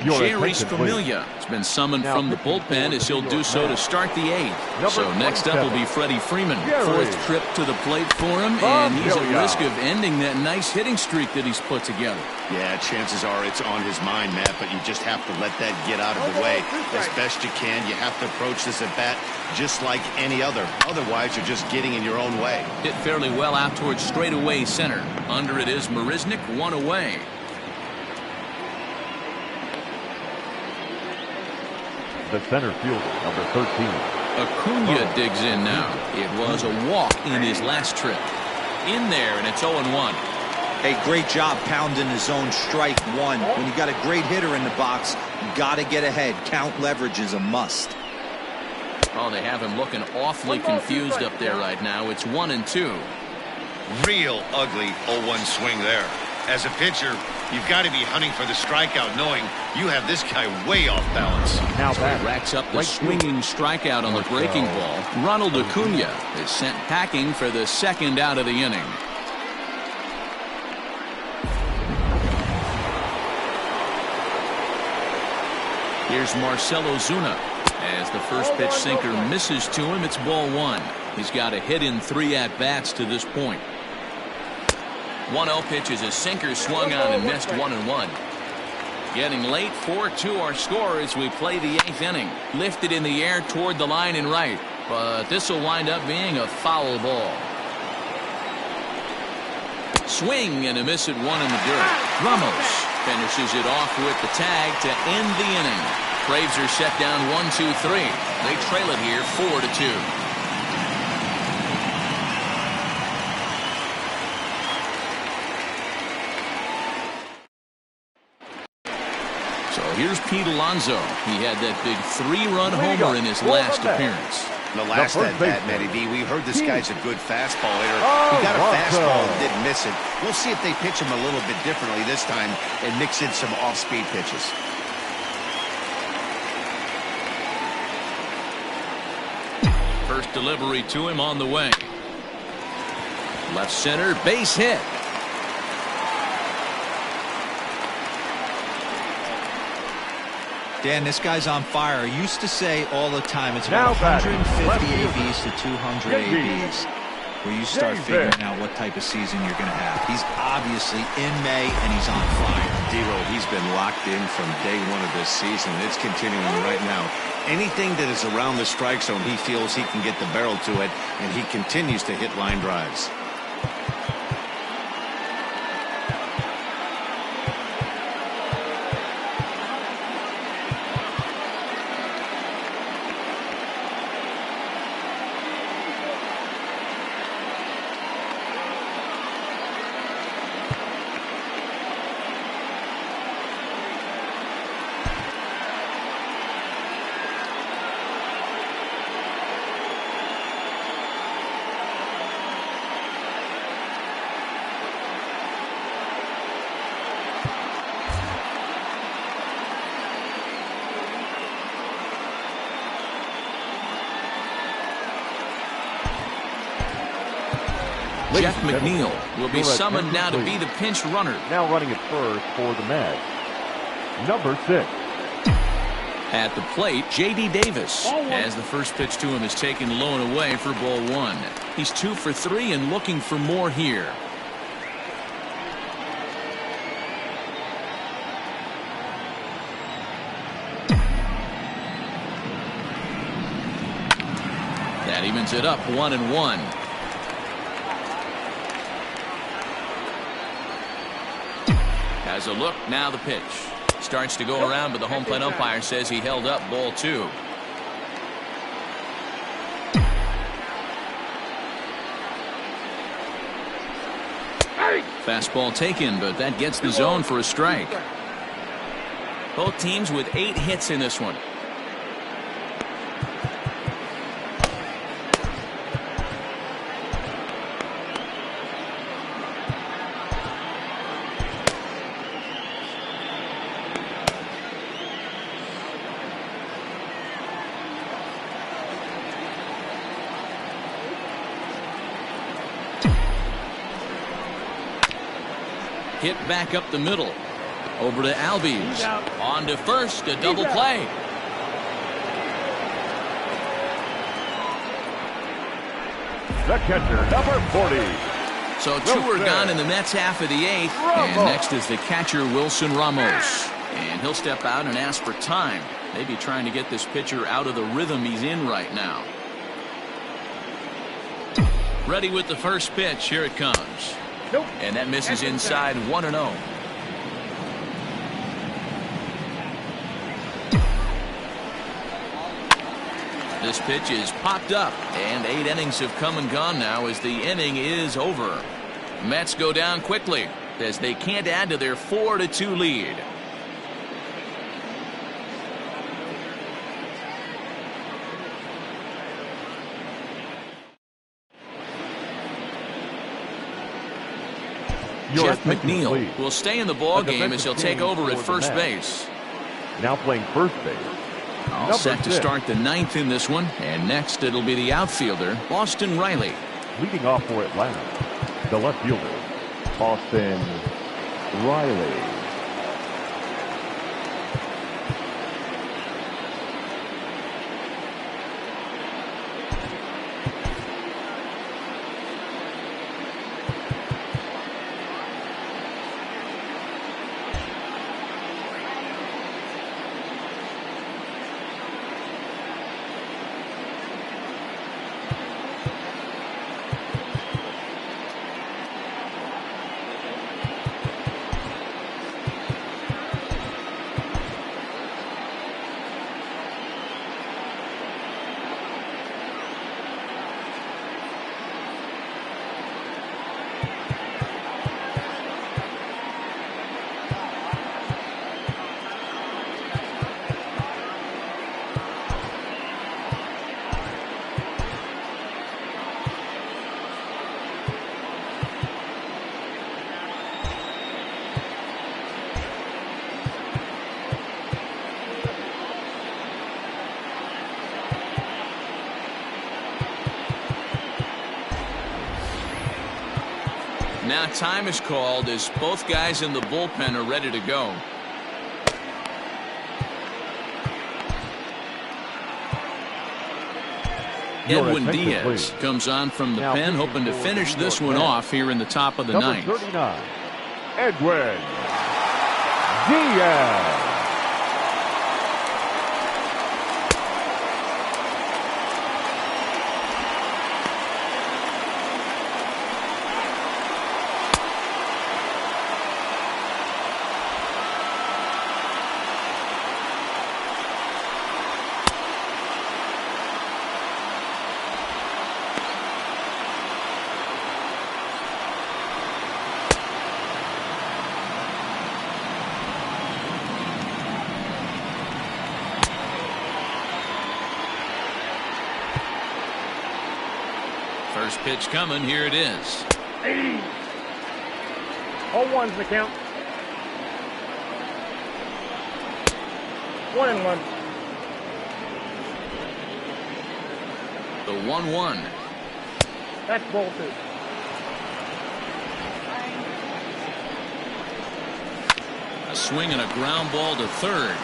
Jerry's Familia has been summoned from the bullpen as he'll do so to start the 8th. So next up will be Freddie Freeman. 4th trip to the plate for him, and he's at risk of ending that nice hitting streak that he's put together. Yeah, chances are it's on his mind, Matt, but you just have to let that get out of the way as best you can. You have to approach this at bat just like any other. Otherwise, you're just getting in your own way. Hit fairly well out towards straightaway center. Under it is Marisnick, 1 away. The center fielder, number 13. Acuna digs in now. It was a walk in his last trip. In there, and it's 0-1. Hey, great job pounding his own strike one. When you got a great hitter in the box, you got to get ahead. Count leverage is a must. Oh, they have him looking awfully confused up there right now. It's 1-2. Real ugly 0-1 swing there. As a pitcher, you've got to be hunting for the strikeout, knowing you have this guy way off balance. Now so he racks up the swinging strikeout on the breaking ball. Ronald Acuna is sent packing for the 2nd out of the inning. Here's Marcell Ozuna. As the first pitch sinker misses to him, it's ball 1. He's got a hit in 3 at-bats to this point. 1-0 pitch is a sinker swung on and missed 1-1. Getting late, 4-2 our score as we play the 8th inning. Lifted in the air toward the line and right, but this will wind up being a foul ball. Swing and a miss at 1 in the dirt. Ramos finishes it off with the tag to end the inning. Braves are set down 1-2-3. They trail it here 4-2. So here's Pete Alonso. He had that big 3-run homer in his last appearance. The last at bat, Matty B, we heard this guy's a good fastball hitter. He got a fastball and didn't miss it. We'll see if they pitch him a little bit differently this time and mix in some off-speed pitches. First delivery to him on the way. Left center, base hit. Dan, this guy's on fire. I used to say all the time it's about 150 ABs to 200 ABs where you start figuring out what type of season you're going to have. He's obviously in May, and he's on fire. D-Row, he's been locked in from day 1 of this season. It's continuing right now. Anything that is around the strike zone, he feels he can get the barrel to it, and he continues to hit line drives. Jeff McNeil will be summoned now to be the pinch runner. Now running at first for the Mets, number 6. At the plate, J.D. Davis, as the first pitch to him is taken low and away for ball 1. He's 2 for 3 and looking for more here. That evens it up 1-1. Has a look, now the pitch. Starts to go around, but the home plate umpire says he held up ball 2. Fastball taken, but that gets the zone for a strike. Both teams with 8 hits in this one. Hit back up the middle. Over to Albies. On to first, a double play. The catcher, number 40. So 2 are gone in the Mets half of the 8th. And next is the catcher, Wilson Ramos. And he'll step out and ask for time. Maybe trying to get this pitcher out of the rhythm he's in right now. Ready with the first pitch. Here it comes. And that misses inside 1-0. This pitch is popped up, and 8 innings have come and gone now as the inning is over. Mets go down quickly as they can't add to their 4-2 lead. Jeff McNeil will stay in the ball game as he'll take over at first base. Now playing first base. All set to start the 9th in this one, and next it'll be the outfielder, Austin Riley. Leading off for Atlanta, the left fielder, Austin Riley. Now time is called as both guys in the bullpen are ready to go. Edwin Diaz comes on from the pen, hoping to finish this one off here in the top of the 9th. 39, Edwin Diaz. First pitch coming. Here it is. 0-1's the count. 1-1. The 1-1. That's ball 2. A swing and a ground ball to third.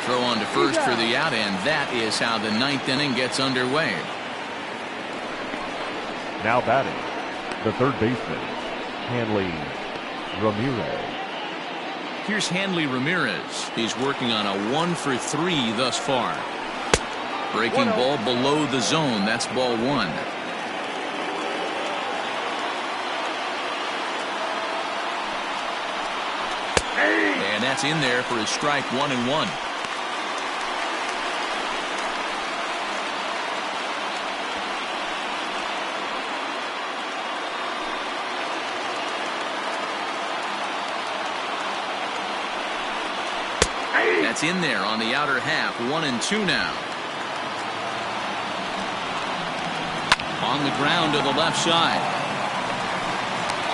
Throw on to first for the out, and that is how the 9th inning gets underway. Now batting, the third baseman, Hanley Ramirez. Here's Hanley Ramirez. He's working on a 1-for-3 thus far. Breaking ball below the zone. That's ball 1. And that's in there for his strike 1-1. That's in there on the outer half. 1-2 now. On the ground to the left side.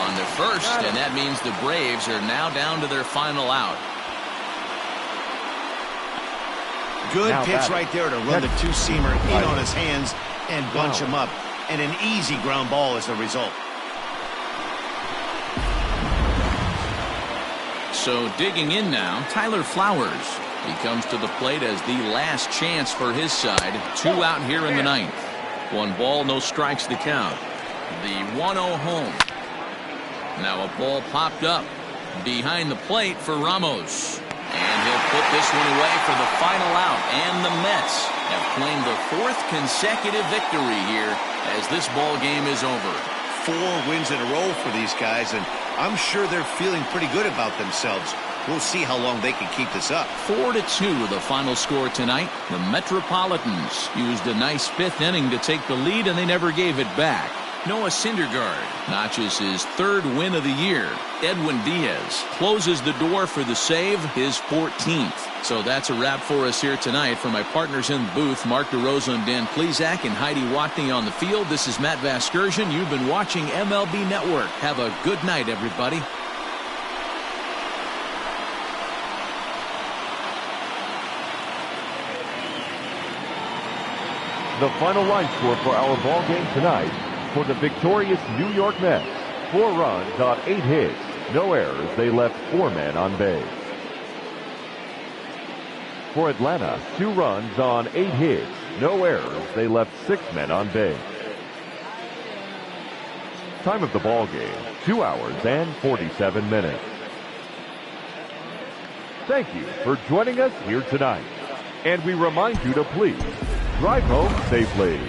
On the first, and that means the Braves are now down to their final out. Good pitch right there to run the two-seamer in on his hands and bunch him up. And an easy ground ball is the result. So digging in now, Tyler Flowers. He comes to the plate as the last chance for his side. 2 out here in the ninth. 1 ball, no strikes the count. The 1-0 home. Now a ball popped up behind the plate for Ramos. And he'll put this one away for the final out. And the Mets have claimed the 4th consecutive victory here as this ball game is over. 4 wins in a row for these guys, and I'm sure they're feeling pretty good about themselves. We'll see how long they can keep this up. 4-2 the final score tonight. The Metropolitans used a nice 5th inning to take the lead, and they never gave it back. Noah Syndergaard notches his 3rd win of the year. Edwin Diaz closes the door for the save, his 14th. So that's a wrap for us here tonight. For my partners in the booth, Mark DeRosa and Dan Plesac and Heidi Watney on the field, this is Matt Vasgersian. You've been watching MLB Network. Have a good night, everybody. The final line score for our ball game tonight. For the victorious New York Mets, 4 runs on 8 hits, no errors. They left 4 men on base. For Atlanta, 2 runs on 8 hits, no errors. They left 6 men on base. Time of the ball game, 2 hours and 47 minutes. Thank you for joining us here tonight. And we remind you to please drive home safely.